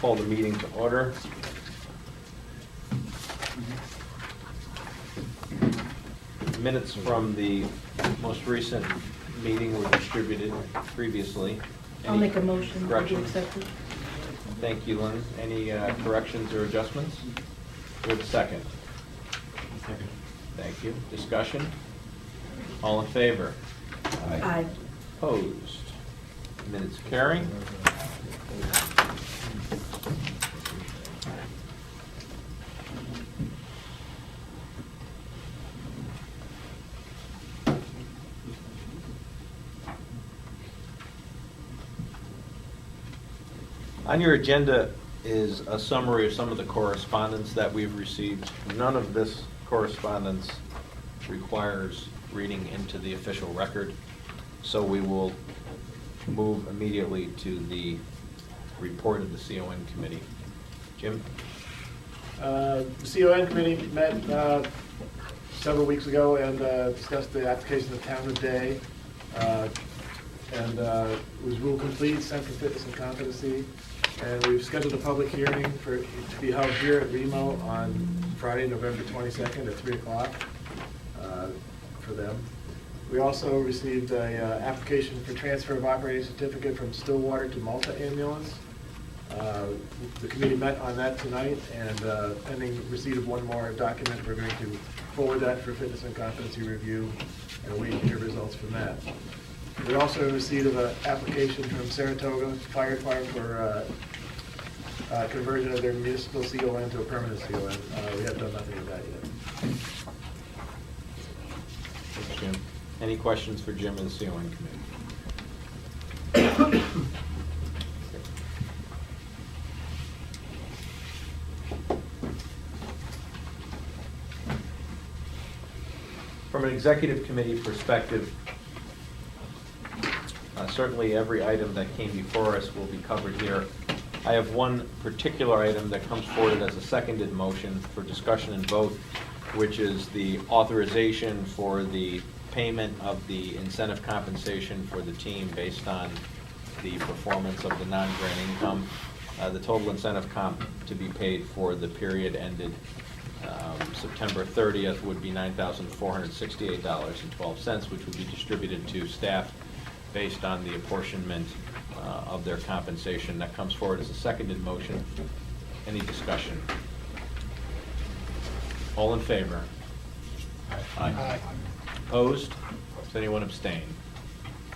call the meeting to order. Minutes from the most recent meeting were distributed previously. I'll make a motion to corrections? accept it. Thank you, Lynn. Any corrections or adjustments? With a second. Second. Thank you. Discussion? All in favor? Aye. Opposed? Minutes carrying. On your agenda is a summary of some of the correspondence that we've received. None of this correspondence requires reading into the official record, so we will move immediately to the report of the CON committee. Jim? The CON committee met several weeks ago and discussed the application of Town of Day, and it was ruled complete, sent for fitness and competency. And we've scheduled a public hearing to be held here at Remo on Friday, November 22nd at 3 o'clock for them. We also received a application for transfer of operating certificate from Stillwater to Malta Ambulance. The committee met on that tonight, and pending receipt of one more document, we're going to forward that for fitness and competency review and wait to hear results from that. We also received an application from Saratoga Fire Department for conversion of their municipal CON to a permanent CON. We have done nothing with that yet. Thanks, Jim. Any questions for Jim and the CON committee? From an executive committee perspective, certainly every item that came before us will be covered here. I have one particular item that comes forward as a seconded motion for discussion and vote, which is the authorization for the payment of the incentive compensation for the team based on the performance of the non-grant income. The total incentive comp to be paid for the period ended September 30th would be $9,468.12, which would be distributed to staff based on the apportionment of their compensation. That comes forward as a seconded motion. Any discussion? All in favor? Aye. Opposed? Does anyone abstain?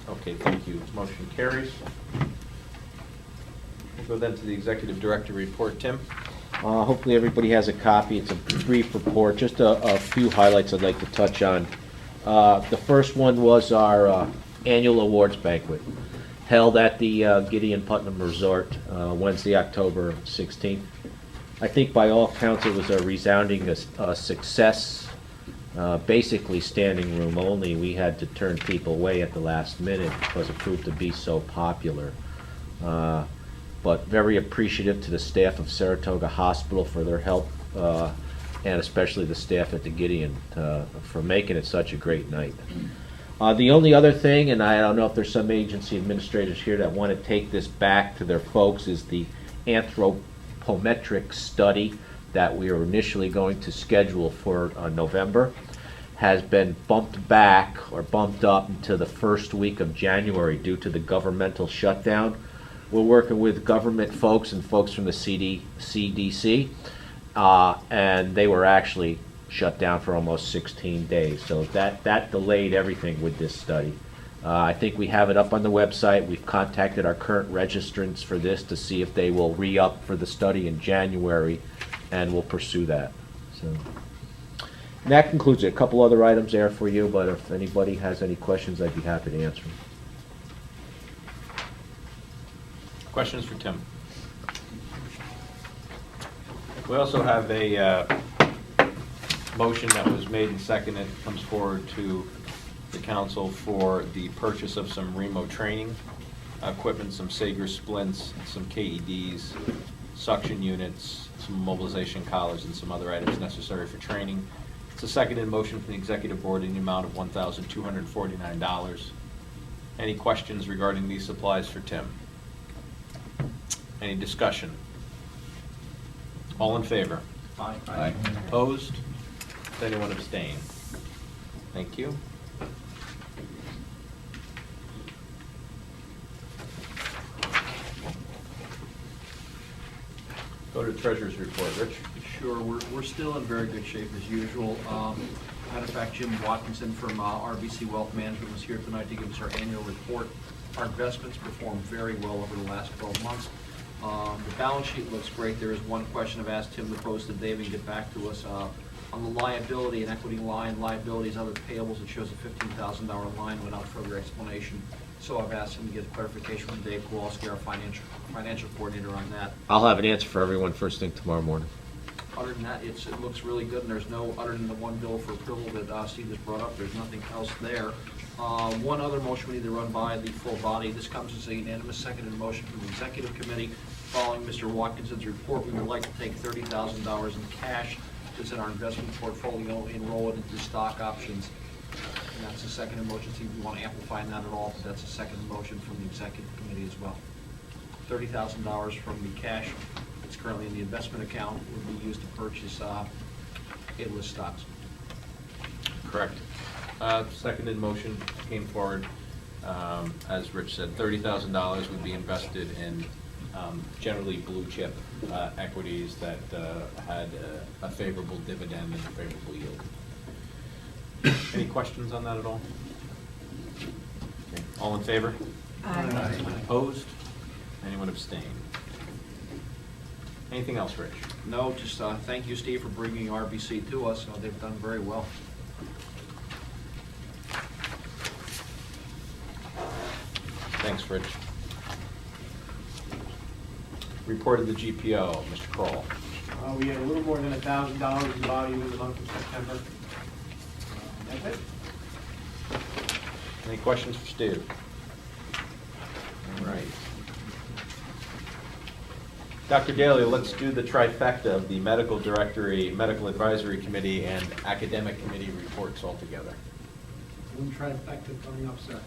Okay, thank you. Motion carries. We'll go then to the Executive Director report. Tim? Hopefully everybody has a copy. It's a brief report. Just a few highlights I'd like to touch on. The first one was our annual awards banquet held at the Gideon Putnam Resort Wednesday, October 16th. I think by all counts it was a resounding success, basically standing room only. We had to turn people away at the last minute because it proved to be so popular. But very appreciative to the staff of Saratoga Hospital for their help, and especially the staff at the Gideon for making it such a great night. The only other thing, and I don't know if there's some agency administrators here that want to take this back to their folks, is the anthropometric study that we were initially going to schedule for November has been bumped back or bumped up into the first week of January due to the governmental shutdown. We're working with government folks and folks from the CDC, and they were actually shut down for almost 16 days. So that delayed everything with this study. I think we have it up on the website. We've contacted our current registrants for this to see if they will re-up for the study in January, and we'll pursue that. So and that concludes it. A couple other items there for you, but if anybody has any questions, I'd be happy to answer them. Questions for Tim? We also have a motion that was made and seconded, comes forward to the council for the purchase of some Remo training equipment, some Sager splints, some KEDs, suction units, some mobilization collars, and some other items necessary for training. It's a seconded motion from the executive board in the amount of $1,249. Any questions regarding these supplies for Tim? Any discussion? All in favor? Aye. Opposed? Does anyone abstain? Thank you. Go to Treasurer's report. Rich? Sure, we're still in very good shape as usual. Matter of fact, Jim Watkinson from RBC Wealth Management was here tonight to give us our annual report. Our investments performed very well over the last 12 months. The balance sheet looks great. There is one question I've asked him to pose to David and get back to us. On the liability and equity line, liabilities, other payables, it shows a $15,000 line without further explanation. So I've asked him to get clarification from Dave Kowalski, our financial coordinator, on that. I'll have an answer for everyone first thing tomorrow morning. Other than that, it looks really good, and there's no, other than the one bill for approval that Steve just brought up, there's nothing else there. One other motion we need to run by the full body. This comes as a unanimous seconded motion from the executive committee. Following Mr. Watkinson's report, we would like to take $30,000 in cash that's in our investment portfolio and roll it into stock options. And that's the second motion. See if you want to amplify that at all, but that's a second motion from the executive committee as well. $30,000 from the cash that's currently in the investment account would be used to purchase A-list stocks. Correct. Seconded motion came forward. As Rich said, $30,000 would be invested in generally blue chip equities that had a favorable dividend and a favorable yield. Any questions on that at all? Okay. All in favor? Aye. Opposed? Anyone abstain? Anything else, Rich? No, just thank you, Steve, for bringing RBC to us. They've done very well. Thanks, Rich. Report of the GPO, Mr. Kroll. We had a little more than $1,000 in value in the month of September. That's it. Any questions for Steve? All right. Dr. Daly, let's do the trifecta of the Medical Directory, Medical Advisory Committee, and Academic Committee reports all together. One trifecta coming up, sir.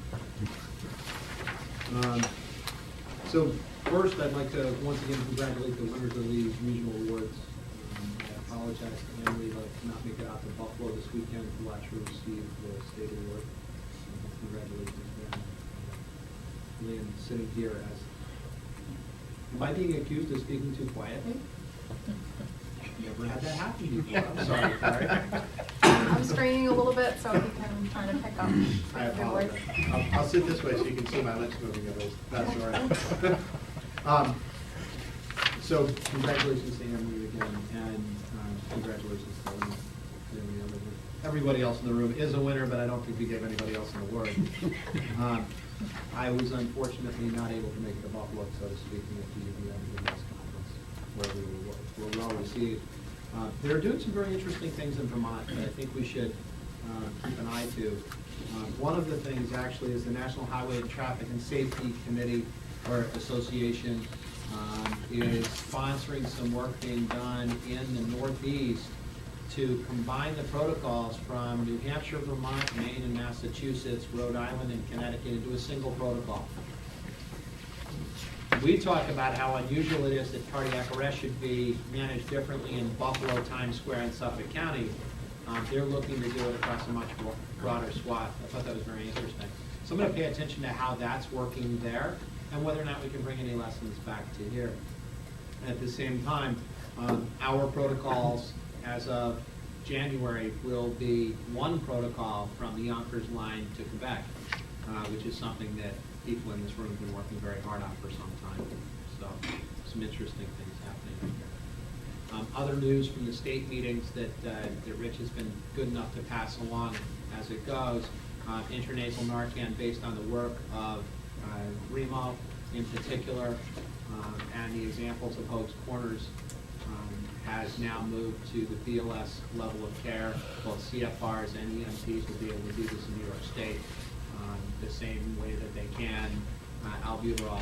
So first, I'd like to once again congratulate the winners of these regional awards. I apologize to Emily, but I could not make it out to Buffalo this weekend to watch her receive the state award. Congratulations to them. Lynn, sitting here as, am I being accused of speaking too quietly? Never had that happen before. I'm sorry, Clary. I'm straining a little bit, so if you can try to pick up. I your voice. apologize. I'll sit this way so you can see my lips moving at least. That's all right. So congratulations to Emily again, and congratulations to Lynn. Everybody else in the room is a winner, but I don't think we gave anybody else an award. I was unfortunately not able to make it to Buffalo, so to speak, at the UVM conference, where we were well received. They're doing some very interesting things in Vermont that I think we should keep an eye to. One of the things actually is the National Highway and Traffic and Safety Committee or Association is sponsoring some work being done in the Northeast to combine the protocols from New Hampshire, Vermont, Maine, and Massachusetts, Rhode Island, and Connecticut into a single protocol. We talk about how unusual it is that cardiac arrest should be managed differently in Buffalo, Times Square, and Suffolk County. They're looking to do it across a much broader swath. I thought that was very interesting. So I'm going to pay attention to how that's working there and whether or not we can bring any lessons back to here. At the same time, our protocols as of January will be one protocol from the Yonkers line to Quebec, which is something that people in this room have been working very hard on for some time. So some interesting things happening here. Other news from the state meetings that Rich has been good enough to pass along as it goes. Intranasal Narcan based on the work of Remo in particular, and the examples of Hoag's Corners has now moved to the BLS level of care. Both CFRs and EMTs will be able to do this in New York State the same way that they can albuterol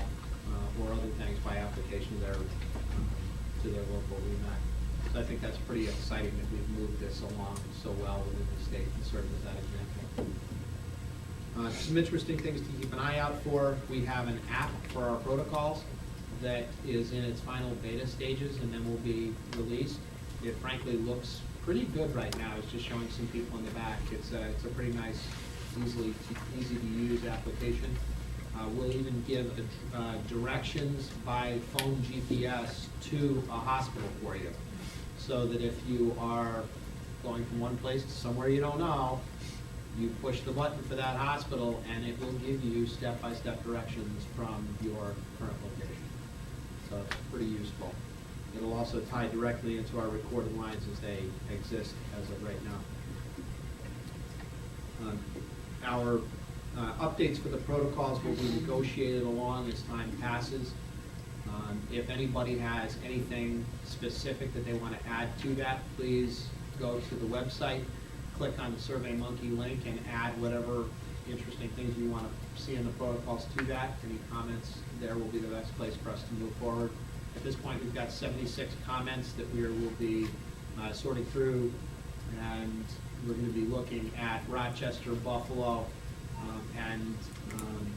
or other things by application there to their local REMAC. So I think that's pretty exciting that we've moved this along so well within the state and served as that example. Some interesting things to keep an eye out for. We have an app for our protocols. that is in its final beta stages and then will be released. It frankly looks pretty good right now. It's just showing some people in the back. It's a pretty nice, easy to use application. We'll even give directions by phone GPS to a hospital for you, so that if you are going from one place to somewhere you don't know, you push the button for that hospital and it will give you step-by-step directions from your current location. So it's pretty useful. It'll also tie directly into our recorded lines as they exist as of right now. Our updates for the protocols will be negotiated along as time passes. If anybody has anything specific that they want to add to that, please go to the website, click on the SurveyMonkey link, and add whatever interesting things you want to see in the protocols to that. Any comments there will be the best place for us to move forward. At this point, we've got 76 comments that we will be sorting through, and we're going to be looking at Rochester, Buffalo, and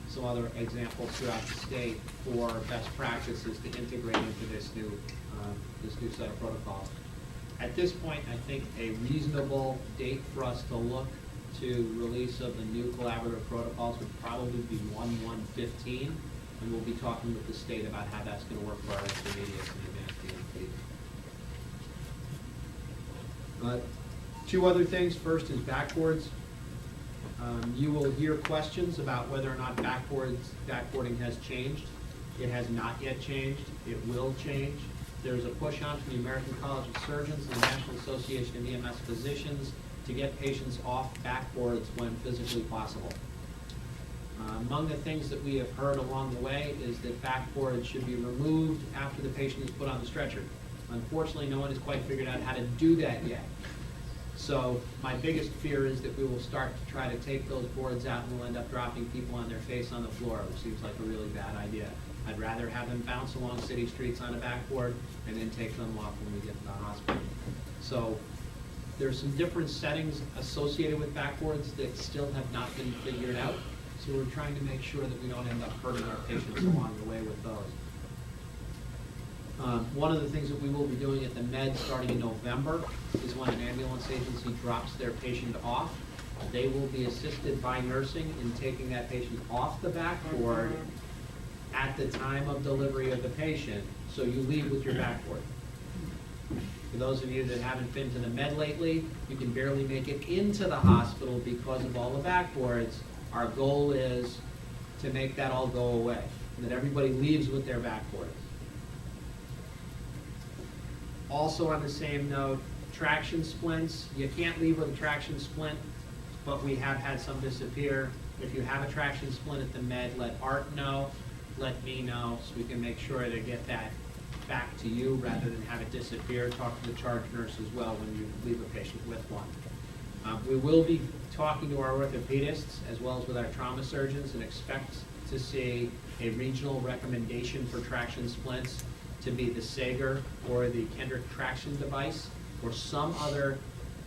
some other examples throughout the state for best practices to integrate into this new set of protocols. At this point, I think a reasonable date for us to look to release of the new collaborative protocols would probably be 1/1/15, and we'll be talking with the state about how that's going to work for our intermediates and advanced EMT. Two other things. First is backboards. You will hear questions about whether or not backboarding has changed. It has not yet changed. It will change. There's a push on from the American College of Surgeons and the National Association of EMS Physicians to get patients off backboards when physically possible. Among the things that we have heard along the way is that backboards should be removed after the patient is put on the stretcher. Unfortunately, no one has quite figured out how to do that yet. So my biggest fear is that we will start to try to take those boards out and we'll end up dropping people on their face on the floor, which seems like a really bad idea. I'd rather have them bounce along city streets on a backboard and then take them off when we get to the hospital. So there's some different settings associated with backboards that still have not been figured out. So we're trying to make sure that we don't end up hurting our patients along the way with those. One of the things that we will be doing at the Med starting in November is when an ambulance agency drops their patient off, they will be assisted by nursing in taking that patient off the backboard at the time of delivery of the patient, so you leave with your backboard. For those of you that haven't been to the Med lately, you can barely make it into the hospital because of all the backboards. Our goal is to make that all go away, and that everybody leaves with their backboards. Also on the same note, traction splints. You can't leave with a traction splint, but we have had some disappear. If you have a traction splint at the Med, let Art know, let me know, so we can make sure to get that back to you rather than have it disappear. Talk to the charge nurse as well when you leave a patient with one. We will be talking to our orthopedists as well as with our trauma surgeons and expect to see a regional recommendation for traction splints to be the Sager or the Kendrick traction device or some other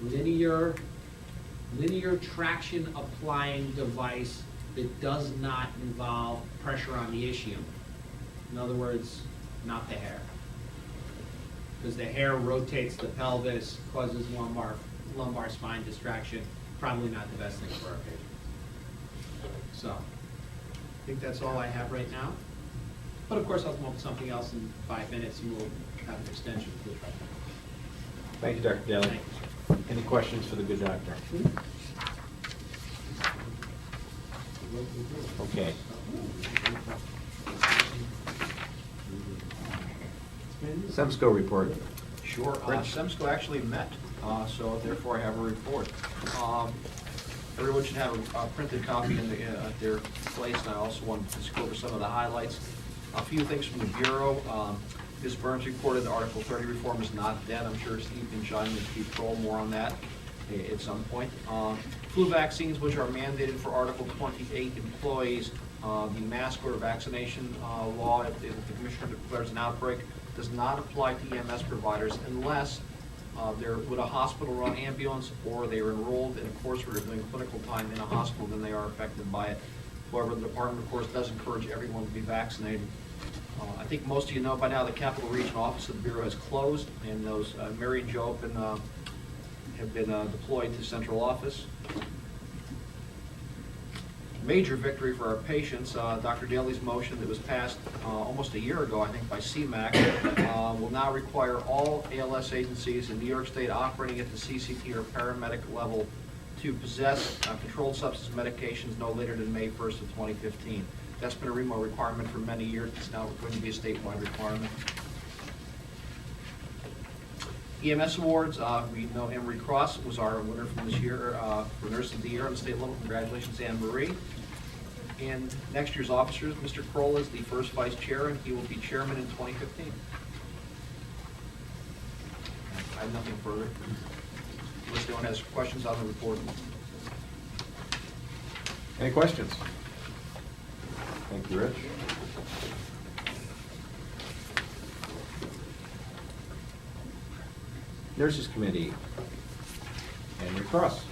linear traction applying device that does not involve pressure on the ischium. In other words, not the hair. Because the hair rotates the pelvis, causes lumbar spine distraction, probably not the best thing for our patients. So, I think that's all I have right now. But of course, I'll come up with something else in 5 minutes and we'll have an extension. Thank you, Dr. Daly. Thank you. Any questions for the good doctor? Okay. Remsco report. Sure. Rich? Remsco actually met, so therefore I have a report. Everyone should have a printed copy at their place, and I also want to just go over some of the highlights. A few things from the Bureau. Ms. Burns reported that Article 30 reform is not dead. I'm sure Steve can chime in to troll more on that at some point. Flu vaccines, which are mandated for Article 28 employees, the mask or vaccination law, if the commissioner declares an outbreak, does not apply to EMS providers unless they're with a hospital-run ambulance or they are enrolled in a course where they're doing clinical time in a hospital, then they are affected by it. However, the department, of course, does encourage everyone to be vaccinated. I think most of you know by now the Capital Region Office of the Bureau has closed, and those, Mary and Joe have been deployed to central office. Major victory for our patients. Dr. Daly's motion that was passed almost a year ago, I think, by CMAQ, will now require all ALS agencies in New York State operating at the CCT or paramedic level to possess controlled substance medications no later than May 1st of 2015. That's been a REMO requirement for many years. It's now going to be a statewide requirement. EMS awards, we know Emery Cross was our winner from this year for Nurse of the Year on the state level. Congratulations, Anne Marie. And next year's officers, Mr. Kroll is the first vice chair, and he will be chairman in 2015. I have nothing further. Unless anyone has questions on the report. Any questions? Thank you, Rich. Nurses Committee. Henry Cross.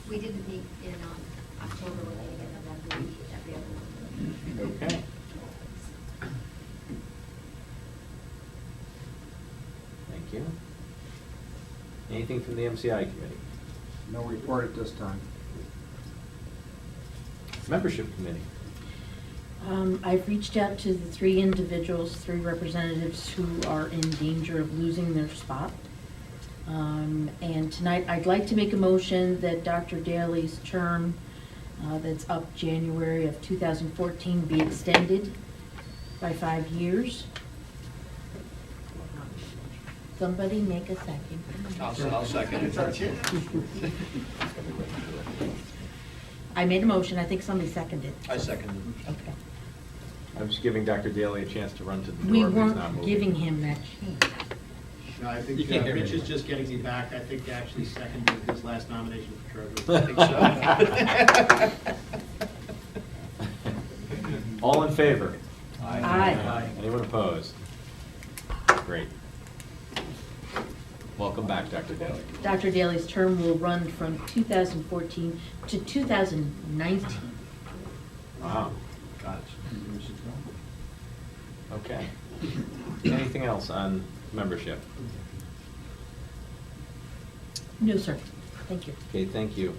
We didn't meet in October, we're meeting in November, we meet every other week. Okay. Thank you. Anything from the MCI Committee? No report at this time. Membership Committee. I've reached out to the three individuals, three representatives who are in danger of losing their spot. And tonight, I'd like to make a motion that Dr. Daly's term that's up January of 2014 be extended by 5 years. Somebody make a second. I'll second it. I made a motion, I think somebody seconded. I second it. Okay. I'm just giving Dr. Daly a chance to run to the door. We but he's not weren't moving. giving him that chance. No, I think Rich is just getting me back. I think actually seconded his last nomination for treasurer. I think so. All in favor? Aye. Anyone opposed? Great. Welcome back, Dr. Daly. Dr. Daly's term will run from 2014 to 2019. Wow. Got it. Okay. Anything else on membership? No, sir. Thank you. Okay, thank you.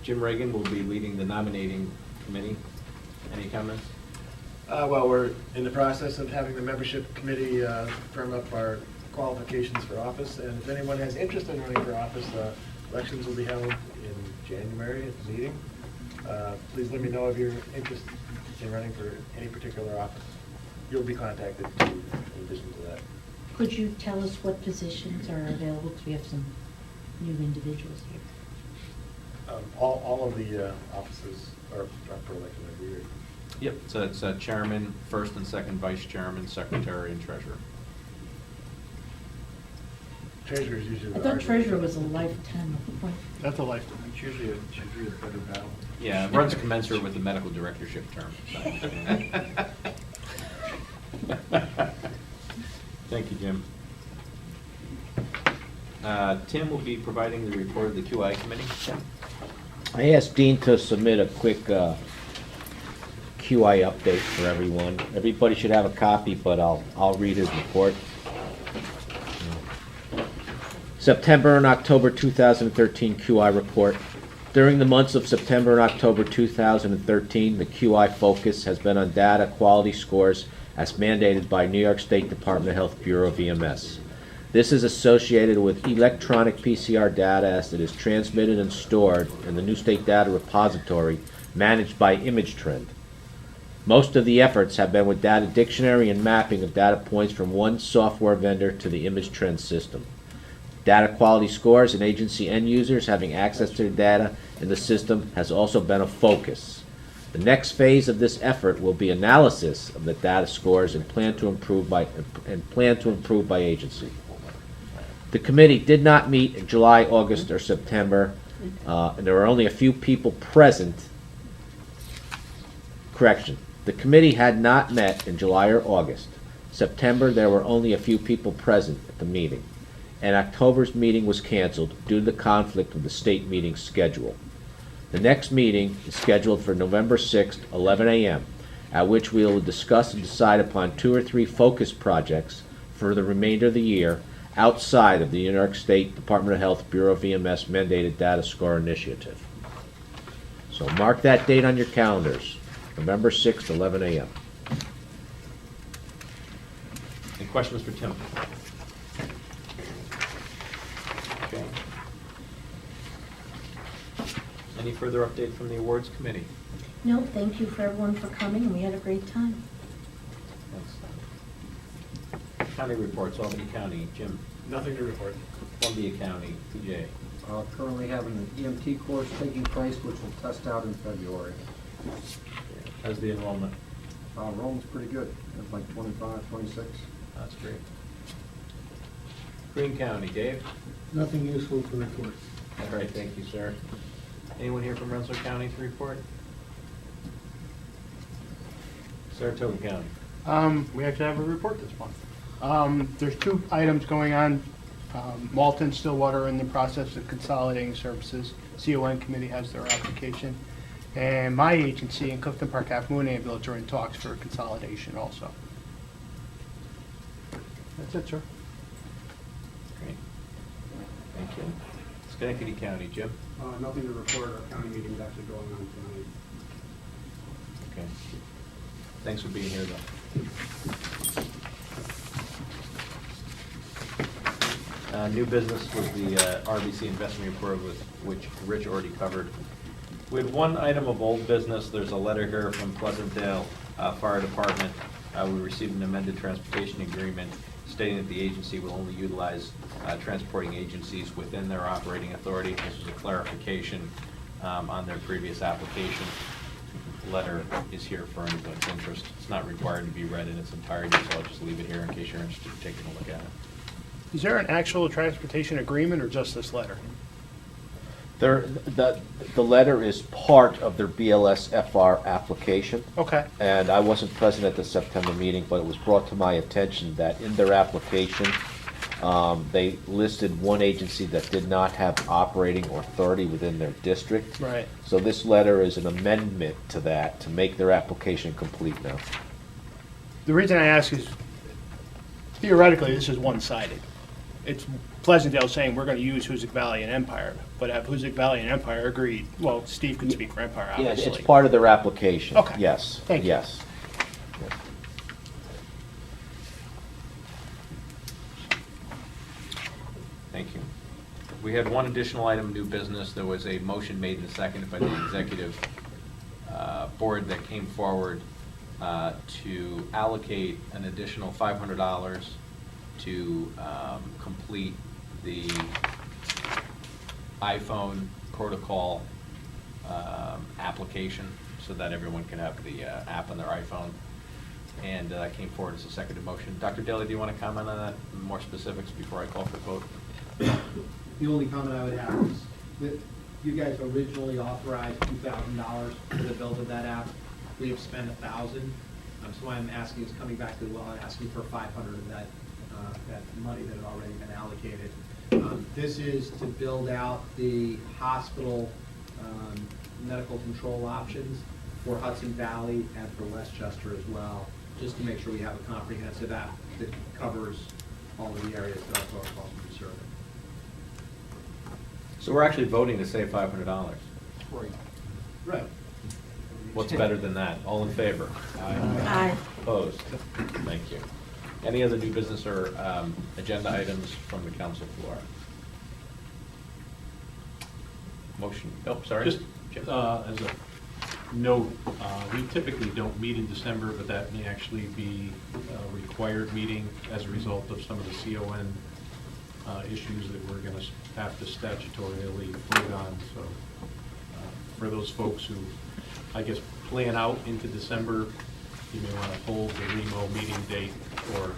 Jim Reagan will be leading the nominating committee. Any comments? Well, we're in the process of having the membership committee firm up our qualifications for office, and if anyone has interest in running for office, elections will be held in January at the meeting. Please let me know if you're interested in running for any particular office. You'll be contacted too, in addition to that. Could you tell us what positions are available? Because we have some new individuals here. All of the offices are up for election every year. Yep. So it's chairman, first and second vice chairman, secretary, and treasurer. Treasurer is usually. I thought treasurer was a lifetime appointment. That's a lifetime. It's usually a better battle. Yeah, it runs commensurate with the medical directorship term. Thank you, Jim. Tim will be providing the report of the QI committee. Tim? I asked Dean to submit a quick QI update for everyone. Everybody should have a copy, but I'll read his report. September and October 2013 QI report. During the months of September and October 2013, the QI focus has been on data quality scores as mandated by New York State Department of Health Bureau of EMS. This is associated with electronic PCR data as it is transmitted and stored in the new state data repository managed by ImageTrend. Most of the efforts have been with data dictionary and mapping of data points from one software vendor to the ImageTrend system. Data quality scores and agency end users having access to the data in the system has also been a focus. The next phase of this effort will be analysis of the data scores and plan to improve by agency. The committee did not meet in July, August, or September, and there were only a few people present. Correction. The committee had not met in July or August. September, there were only a few people present at the meeting, and October's meeting was canceled due to the conflict with the state meeting schedule. The next meeting is scheduled for November 6th, 11 a.m., at which we will discuss and decide upon 2 or 3 focus projects for the remainder of the year outside of the New York State Department of Health Bureau of EMS mandated data score initiative. So mark that date on your calendars, November 6th, 11 a.m. Any questions for Tim? Okay. Any further update from the awards committee? No, thank you for everyone for coming, and we had a great time. Thanks. County reports, Albany County, Jim. Nothing to report. Columbia County, TJ. Currently having an EMT course taking place, which will test out in February. How's the enrollment? Enrollment's pretty good. It's like 25, 26. That's great. Greene County, Dave? Nothing useful to report. All right, thank you, sir. Anyone here from Remsco County to report? Saratoga County. We actually have a report this month. There's 2 items going on. Malta and Stillwater are in the process of consolidating services. CON committee has their application. And my agency in Clifton Park Half Moon Ambulance are in talks for consolidation also. That's it, sir. Great. Thank you. Schenectady County, Jim? Nothing to report. Our county meeting is actually going on tonight. Okay. Thanks for being here, though. New business was the RBC investment report, which Rich already covered. We had one item of old business. There's a letter here from Pleasantdale Fire Department. We received an amended transportation agreement stating that the agency will only utilize transporting agencies within their operating authority. This was a clarification on their previous application. The letter is here for anyone's interest. It's not required to be read in its entirety, so I'll just leave it here in case you're interested in taking a look at it. Is there an actual transportation agreement or just this letter? The letter is part of their BLS-FR application. Okay. And I wasn't present at the September meeting, but it was brought to my attention that in their application, they listed one agency that did not have operating authority within their district. Right. So this letter is an amendment to that, to make their application complete now. The reason I ask is theoretically, this is one-sided. It's Pleasantdale saying we're going to use Hoosick Valley and Empire, but have Hoosick Valley and Empire agreed? Well, Steve can speak for Empire, Yeah, obviously. it's part of their application. Okay. Yes. Thank you. Yes. Thank you. We had one additional item of new business. There was a motion made and seconded by the executive board that came forward to allocate an additional $500 to complete the iPhone protocol application so that everyone can have the app on their iPhone. And that came forward as a seconded motion. Dr. Daly, do you want to comment on that, more specifics before I call for the vote? The only comment I would have is that you guys originally authorized $2,000 for the build of that app. We have spent $1,000. So why I'm asking is coming back to the well, I'm asking for 500 of that money that had already been allocated. This is to build out the hospital medical control options for Hudson Valley and for Westchester as well, just to make sure we have a comprehensive app that covers all of the areas that our protocols will be serving. So we're actually voting to save $500. Right. What's better than that? All in favor? Aye. Opposed? Thank you. Any other new business or agenda items from the council floor? Motion, oh, sorry. Just Jim. as a note, we typically don't meet in December, but that may actually be a required meeting as a result of some of the CON issues that we're going to have to statutorily vote on. So for those folks who, I guess, plan out into December, you may want to hold the REMO meeting date or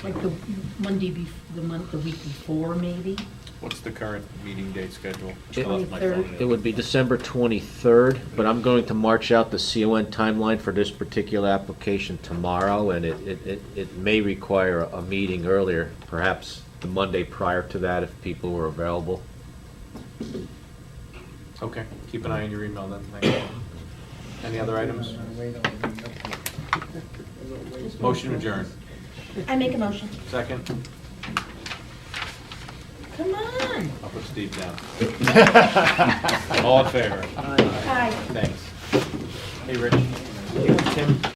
Like the Monday, the week before, maybe? What's the current meeting date schedule? It- I left my 23rd. phone in. It would be December 23rd, but I'm going to march out the CON timeline for this particular application tomorrow, and it may require a meeting earlier, perhaps the Monday prior to that if people were available. Okay, keep an eye on your email then, thank you. Any other items? Motion adjourned. I make a motion. Second? Come on. I'll put Steve down. All in favor? Aye. Thanks. Hey, Rich. Tim?